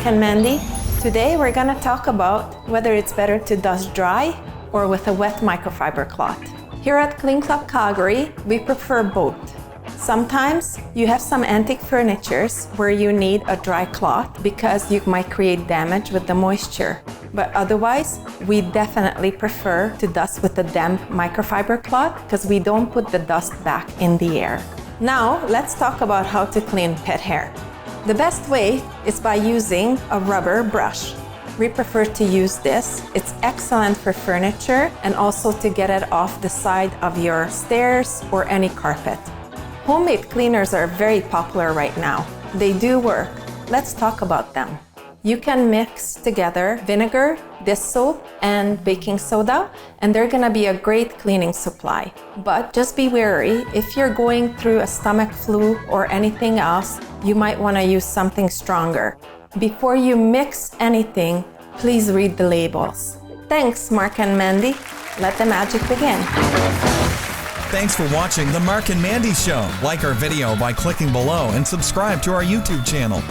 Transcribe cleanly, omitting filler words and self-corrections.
Marc and Mandy. Today we're going to talk about whether it's better to dust dry or with a wet microfiber cloth. Here at Clean Club Calgary, we prefer both. Sometimes you have some antique furnitures where you need a dry cloth because you might create damage with the moisture. But otherwise, we definitely prefer to dust with a damp microfiber cloth because we don't put the dust back in the air. Now, let's talk about how to clean pet hair. The best way is by using a rubber brush. We prefer to use this. It's excellent for furniture and also to get it off the side of your stairs or any carpet. Homemade cleaners are very popular right now. They do work. Let's talk about them. You can mix together vinegar, dish soap, and baking soda, and they're gonna be a great cleaning supply. But just be wary, if you're going through a stomach flu or anything else, you might wanna use something stronger. Before you mix anything, please read the labels. Thanks, Marc and Mandy. Let the magic begin. Thanks for watching The Marc and Mandy Show. Like our video by clicking below and subscribe to our YouTube channel.